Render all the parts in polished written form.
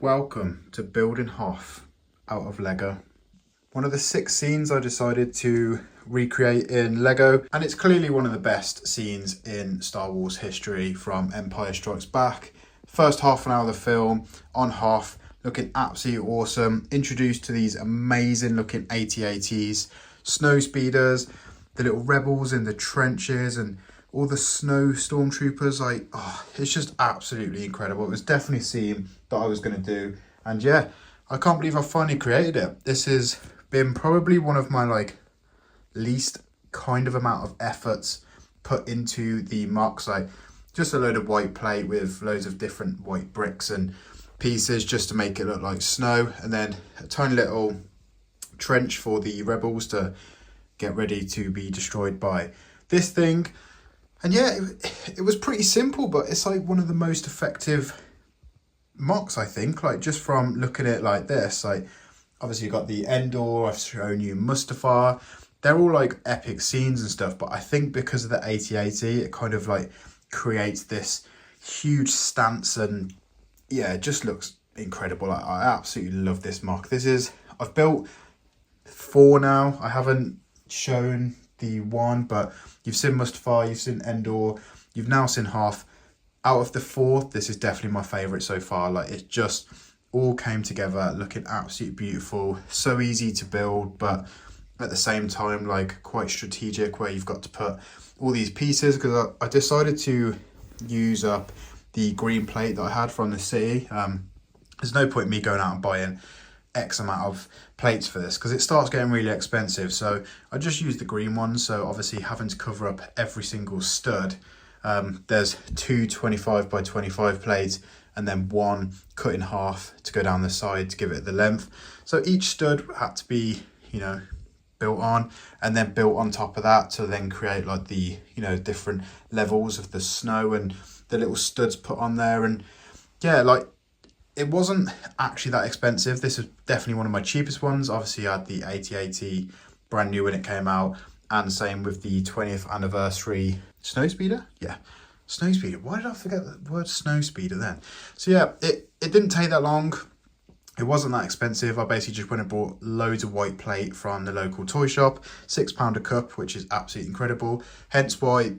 Welcome to building Hoth out of Lego. One of the 6 scenes I decided to recreate in Lego, and it's clearly one of the best scenes in Star Wars history from Empire Strikes Back. First half an hour of the film on Hoth, looking absolutely awesome. Introduced to these amazing looking AT-ATs, snow speeders, the little rebels in the trenches, and all the snow stormtroopers. It's just absolutely incredible. It was definitely a scene that I was going to do, and yeah, I can't believe I finally created it. This has been probably one of my least kind of amount of efforts put into the mocs. Just a load of white plate with loads of different white bricks and pieces just to make it look like snow, and then a tiny little trench for the rebels to get ready to be destroyed by this thing. And yeah, it was pretty simple, but it's one of the most effective mocs, I think. Just from looking at it like this, obviously you got the Endor, I've shown you Mustafar. They're all epic scenes and stuff, but I think because of the AT-AT, it kind of creates this huge stance, and yeah, it just looks incredible. I absolutely love this moc. I've built 4 now. I haven't shown the 1, but you've seen Mustafar, you've seen Endor, you've now seen Hoth. Out of the 4, this is definitely my favourite so far. It just all came together looking absolutely beautiful, so easy to build, but at the same time quite strategic, where you've got to put all these pieces, because I decided to use up the green plate that I had from the city. There's no point in me going out and buying X amount of plates for this, because it starts getting really expensive, so I just used the green ones. So obviously having to cover up every single stud, there's 2 25 by 25 plates, and then 1 cut in half to go down the side to give it the length. So each stud had to be built on, and then built on top of that to then create the different levels of the snow and the little studs put on there. And yeah, it wasn't actually that expensive. This is definitely one of my cheapest ones. Obviously I had the AT-AT brand new when it came out, and same with the 20th anniversary snow speeder. Yeah, snow speeder. Why did I forget the word snow speeder then? So yeah, it didn't take that long. It wasn't that expensive. I basically just went and bought loads of white plate from the local toy shop, £6 a cup, which is absolutely incredible. Hence why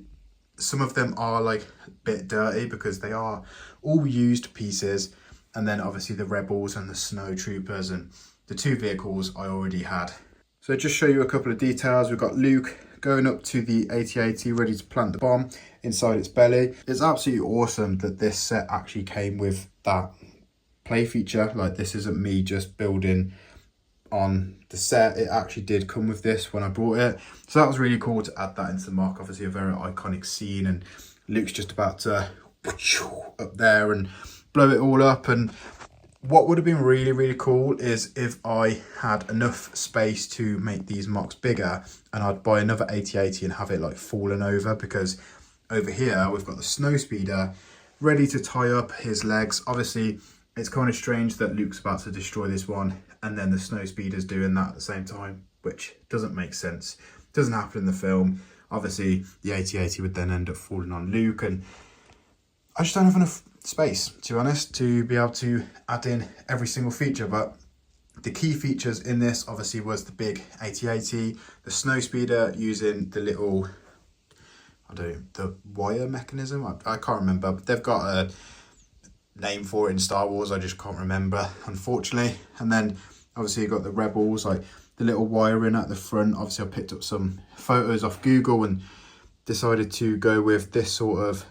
some of them are a bit dirty, because they are all used pieces. And then obviously the rebels and the snow troopers and the 2 vehicles I already had. So just show you a couple of details. We've got Luke going up to the AT-AT ready to plant the bomb inside its belly. It's absolutely awesome that this set actually came with that play feature. This isn't me just building on the set. It actually did come with this when I bought it. So that was really cool to add that into the mock. Obviously a very iconic scene, and Luke's just about to up there and blow it all up. And what would have been really cool is if I had enough space to make these mocs bigger, and I'd buy another AT-AT and have it fallen over, because over here we've got the snow speeder ready to tie up his legs. Obviously it's kind of strange that Luke's about to destroy this one and then the snow speeder's doing that at the same time, which doesn't make sense. Doesn't happen in the film. Obviously the AT-AT would then end up falling on Luke, and I just don't have enough space, to be honest, to be able to add in every single feature. But the key features in this obviously was the big AT-AT, the snow speeder using the little, the wire mechanism. I can't remember, but they've got a name for it in Star Wars. I just can't remember, unfortunately. And then obviously you got the rebels, the little wiring at the front. Obviously I picked up some photos off Google and decided to go with this sort of,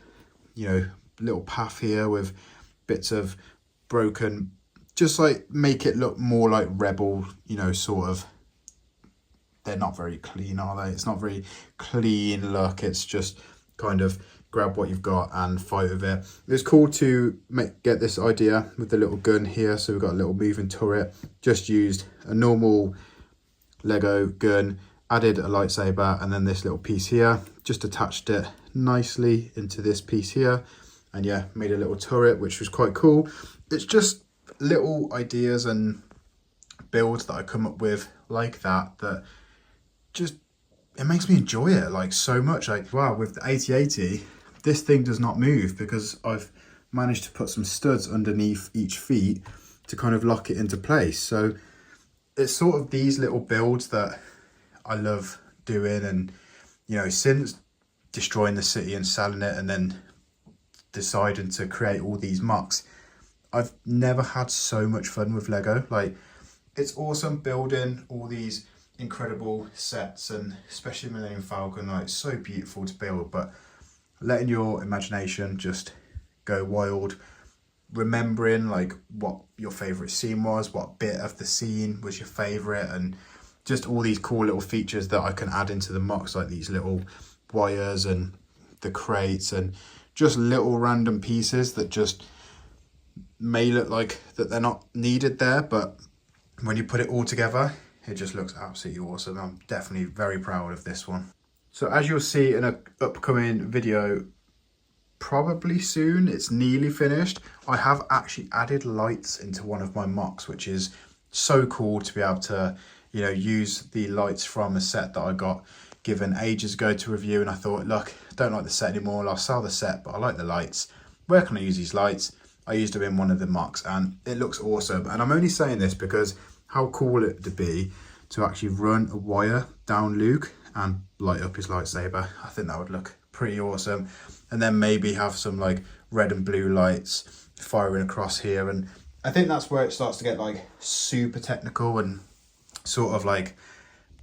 little path here with bits of broken, just make it look more like rebel, sort of. They're not very clean, are they? It's not very clean look. It's just kind of grab what you've got and fight with it. It's cool to get this idea with the little gun here. So we've got a little moving turret. Just used a normal Lego gun, added a lightsaber, and then this little piece here. Just attached it nicely into this piece here. And yeah, made a little turret, which was quite cool. It's just little ideas and builds that I come up with like that just, it makes me enjoy it so much. Wow, with the AT-AT, this thing does not move because I've managed to put some studs underneath each feet to kind of lock it into place. So it's sort of these little builds that I love doing, and you know, since destroying the city and selling it and then deciding to create all these MOCs, I've never had so much fun with Lego. Like, it's awesome building all these incredible sets, and especially Millennium Falcon, like, it's so beautiful to build, but letting your imagination just go wild, remembering like what your favorite scene was, what bit of the scene was your favorite, and just all these cool little features that I can add into the MOCs, like these little wires and the crates and just little random pieces that just may look like that they're not needed there, but when you put it all together, it just looks absolutely awesome. I'm definitely very proud of this one. So as you'll see in an upcoming video, probably soon, it's nearly finished, I have actually added lights into one of my MOCs, which is so cool to be able to, you know, use the lights from a set that I got given ages ago to review, and I thought, look, I don't like the set anymore, I'll sell the set, but I like the lights. Where can I use these lights? I used them in one of the MOCs and it looks awesome. And I'm only saying this because how cool it would be to actually run a wire down Luke and light up his lightsaber. I think that would look pretty awesome. And then maybe have some like red and blue lights firing across here. And I think that's where it starts to get like super technical, and sort of like,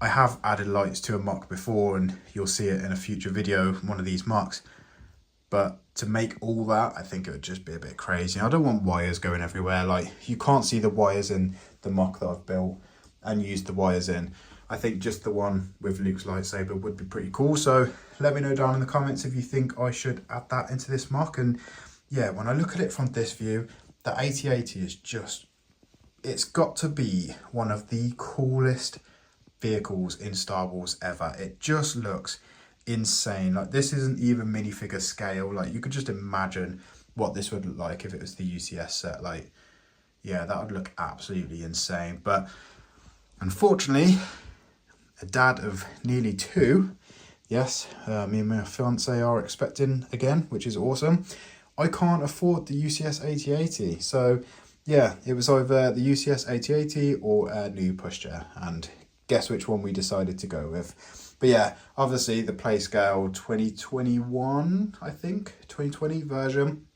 I have added lights to a MOC before, and you'll see it in a future video, one of these MOCs. But to make all that, I think it would just be a bit crazy. I don't want wires going everywhere. Like, you can't see the wires in the MOC that I've built and used the wires in. I think just the one with Luke's lightsaber would be pretty cool. So let me know down in the comments if you think I should add that into this MOC. And yeah, when I look at it from this view, the 8080 is just, it's got to be one of the coolest vehicles in Star Wars ever. It just looks insane. Like, this isn't even minifigure scale. Like, you could just imagine what this would look like if it was the UCS set. Like, yeah, that would look absolutely insane. But unfortunately, a dad of nearly 2, yes, me and my fiance are expecting again, which is awesome. I can't afford the UCS 8080, so yeah, it was either the UCS 8080 or a new pushchair, and guess which one we decided to go with. But yeah, obviously the PlayScale 2021, I think, 2020 version,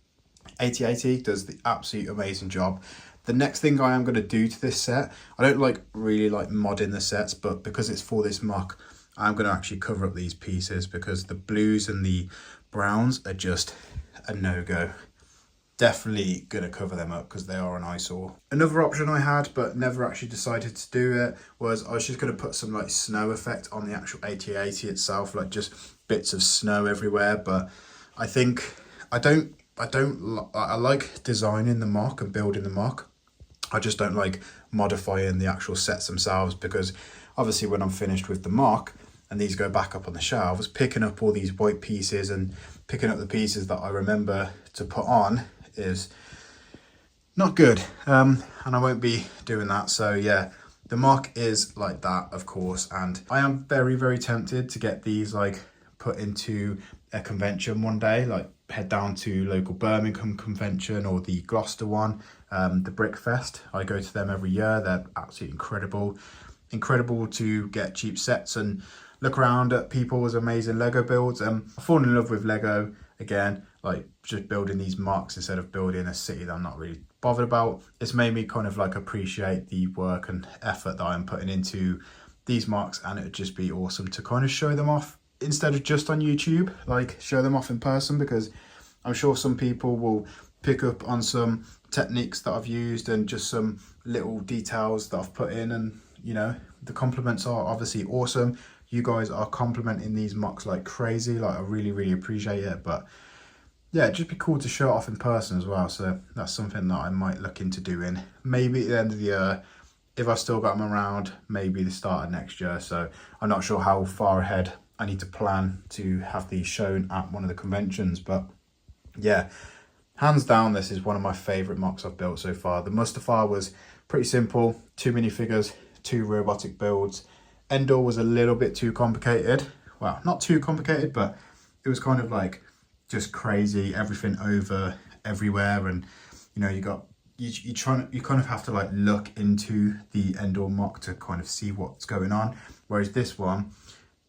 8080 does the absolute amazing job. The next thing I am going to do to this set, I don't really like modding the sets, but because it's for this MOC, I'm going to actually cover up these pieces, because the blues and the browns are just a no-go. Definitely going to cover them up because they are an eyesore. Another option I had but never actually decided to do it was I was just going to put some like snow effect on the actual 8080 itself, like just bits of snow everywhere. But I think I like designing the MOC and building the MOC. I just don't like modifying the actual sets themselves, because obviously when I'm finished with the MOC and these go back up on the shelves, picking up all these white pieces and picking up the pieces that I remember to put on is not good, and I won't be doing that. So yeah, the MOC is like that, of course, and I am very, very tempted to get these like put into a convention one day, like head down to local Birmingham convention or the Gloucester one, the Brickfest. I go to them every year. They're absolutely incredible to get cheap sets and look around at people's amazing Lego builds. I've fallen in love with Lego again, like just building these MOCs instead of building a city that I'm not really bothered about. It's made me kind of like appreciate the work and effort that I'm putting into these MOCs, and it'd just be awesome to kind of show them off instead of just on YouTube, like show them off in person, because I'm sure some people will pick up on some techniques that I've used and just some little details that I've put in, and you know, the compliments are obviously awesome. You guys are complimenting these MOCs like crazy, like I really appreciate it. But yeah, it'd just be cool to show it off in person as well. So that's something that I might look into doing, maybe at the end of the year, if I still got them around, maybe the start of next year. So I'm not sure how far ahead I need to plan to have these shown at one of the conventions. But yeah, hands down, this is one of my favorite MOCs I've built so far. The Mustafar was pretty simple, 2 minifigures, 2 robotic builds. Endor was a little bit too complicated. Well, not too complicated, but it was kind of like just crazy, everything over everywhere. And you know, you you kind of have to like look into the Endor MOC to kind of see what's going on. Whereas this one,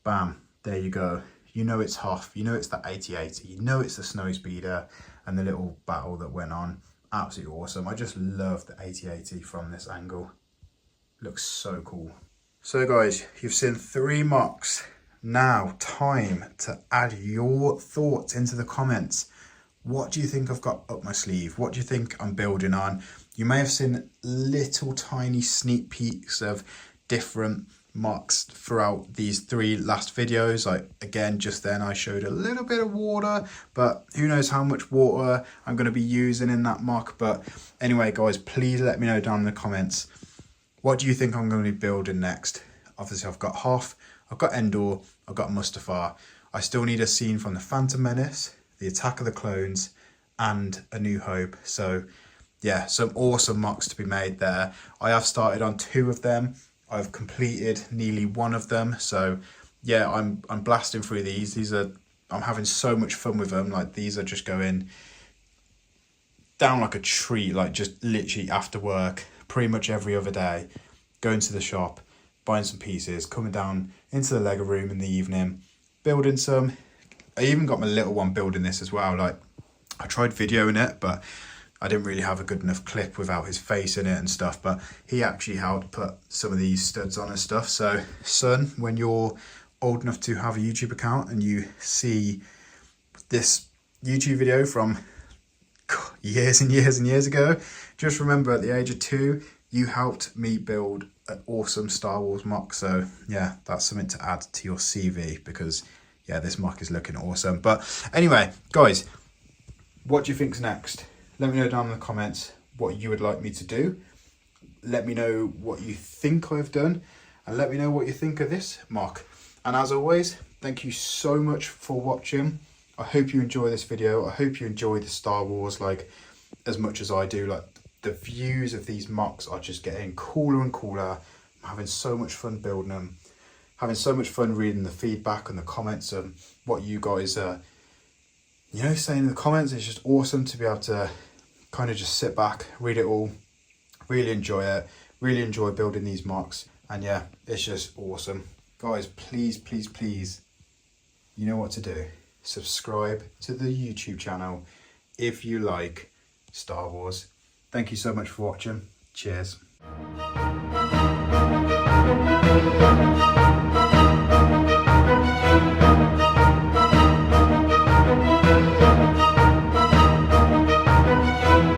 bam, there you go. You know it's Hoth, you know it's the 8080, you know it's the snow speeder, and the little battle that went on. Absolutely awesome. I just love the 8080 from this angle. Looks so cool. So guys, you've seen 3 MOCs. Now, time to add your thoughts into the comments. What do you think I've got up my sleeve? What do you think I'm building on? You may have seen little tiny sneak peeks of different MOCs throughout these 3 last videos. Like again, just then I showed a little bit of water, but who knows how much water I'm going to be using in that MOC. But anyway, guys, please let me know down in the comments. What do you think I'm going to be building next? Obviously, I've got Hoth, I've got Endor, I've got Mustafar. I still need a scene from the Phantom Menace, the Attack of the Clones, and A New Hope. So yeah, some awesome MOCs to be made there. I have started on 2 of them. I've completed nearly 1 of them. So yeah, I'm blasting through these. I'm having so much fun with them. Like these are just going down like a treat, like just literally after work, pretty much every other day, going to the shop, buying some pieces, coming down into the Lego room in the evening, building some. I even got my little one building this as well. Like I tried videoing it, but I didn't really have a good enough clip without his face in it and stuff, but he actually helped put some of these studs on and stuff. So son, when you're old enough to have a YouTube account and you see this YouTube video from years and years and years ago, just remember at the age of 2, you helped me build an awesome Star Wars MOC. So yeah, that's something to add to your CV, because yeah, this MOC is looking awesome. But anyway, guys, what do you think's next? Let me know down in the comments what you would like me to do. Let me know what you think I've done, and let me know what you think of this MOC. And as always, thank you so much for watching. I hope you enjoy this video. I hope you enjoy the Star Wars like as much as I do. Like the views of these MOCs are just getting cooler and cooler. I'm having so much fun building them. Having so much fun reading the feedback and the comments and what you guys are, saying in the comments. It's just awesome to be able to kind of just sit back, read it all, really enjoy it, really enjoy building these MOCs. And yeah, it's just awesome. Guys, please, please, please, you know what to do. Subscribe to the YouTube channel if you like Star Wars. Thank you so much for watching. Cheers.